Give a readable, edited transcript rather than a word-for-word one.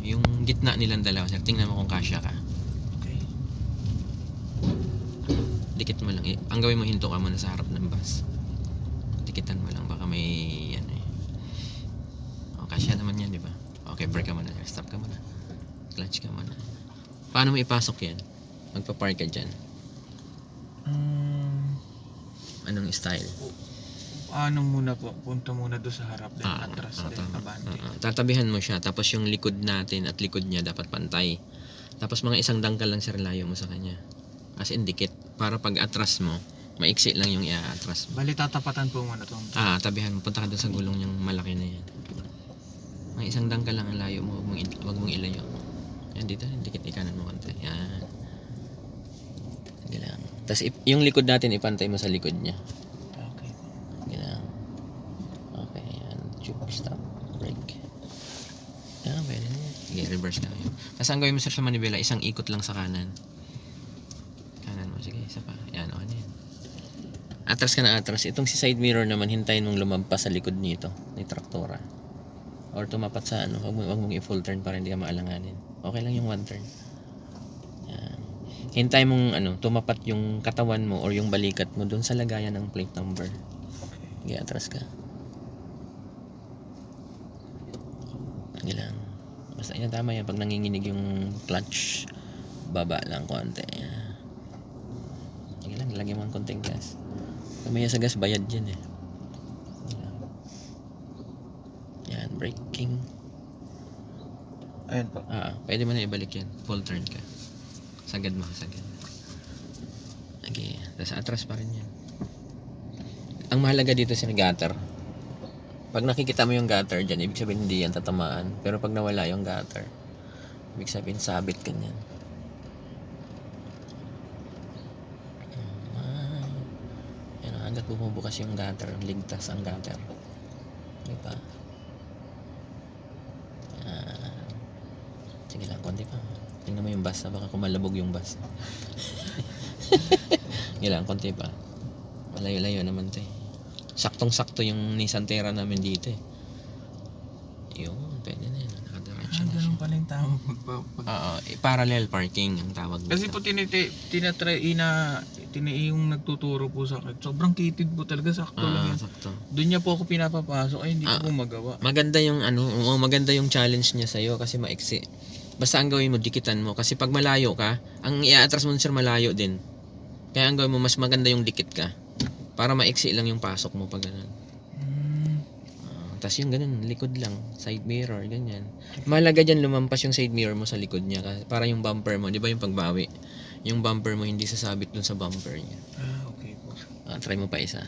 Yung gitna nilang dalawa, sir. Tingnan mo kung kasya ka. Okay. Dikit mo lang. Ang gawin mo, hinto ka muna sa harap ng bus. Dikitan mo lang. Baka may yan eh. O, kasya naman yan, di ba? Okay, brake ka muna. Stop ka muna. Clutch ka muna. Paano mo ipasok yan? Magpa-park ka dyan. Anong style? Ano muna po? Punta muna doon sa harap. Then atras. Then tama. abante. Tatabihan mo siya. Tapos yung likod natin at likod niya dapat pantay. Tapos mga isang dangkal lang sir layo mo sa kanya. As in dikit. Para pag atras mo, maiksi lang yung i-atras mo. Bali tatapatan po muna itong Tabihan mo. Punta ka doon sa gulong yung malaki na yan. Mga isang dangkal lang ang layo mo. Huwag mong ilayo. Yan dito. Dikit ikanan mo konti. Yan. Sige lang. Tapos yung likod natin ipantay mo sa likod niya. Okay. Sige lang. Okay. Yan. Tube stop. Brake. Yan. Pwede na yan. Sige. Reverse ka ngayon. Tapos ang gawin mo sir sa manibela, isang ikot lang sa kanan. Kanan mo. Sige. Isa pa. Yan. Okay na yan. Atras ka na atras. Itong si side mirror naman, hintayin mong lumampas sa likod nito. Ni traktora. Or tumapat sa ano. Huwag mong i-full turn para hindi ka maalanganin. Okay lang yung one turn. Yan. Hintay mong tumapat yung katawan mo or yung balikat mo doon sa lagayan ng plate number. Sige, atras ka. Sige lang. Basta yan, tama yan. Pag nanginginig yung clutch, baba lang konti. Sige lang, lagyan mo ang konting gas. Kamaya sa gas, bayad yan eh. Yan, braking. Ayun po. Pwede mo na ibalik yan. Full turn ka. Sagad mo, sagad. Okay, tapos atras pa rin yan. Ang mahalaga dito si gutter. Pag nakikita mo yung gutter dyan, ibig sabihin hindi yan tatamaan. Pero pag nawala yung gutter, ibig sabihin sabit ka niyan. Yan, hanggat bumubukas yung gutter, ligtas ang gutter. Diba? Sige lang, konti pa. Tingnan mo yung bus, baka kumalabog yung bus. Sige lang, konti pa. Malayo-layo naman to eh. Saktong-sakto yung Nissan Terra namin dito eh. Yun, pwede na yun. Nakadiretso na siya. Ganun pala yung tama Parallel parking ang tawag dito. Kasi po yung nagtuturo po sa akin. Sobrang kitid po talaga, sakto lang yan. Sakto. Doon niya po ako pinapapasok, ay hindi ko po magawa. Maganda yung maganda yung challenge niya sa'yo kasi maiksi. Basta ang gawin mo, dikitan mo. Kasi pag malayo ka, ang i-atras mo sir malayo din. Kaya ang gawin mo, mas maganda yung dikit ka. Para maiksi lang yung pasok mo pag ganun. Tapos yung ganun, likod lang. Side mirror, ganyan. Mahalaga dyan lumampas yung side mirror mo sa likod niya. Para yung bumper mo, di ba yung pagbawi? Yung bumper mo hindi sasabit dun sa bumper niya. Okay po. Try mo pa isa.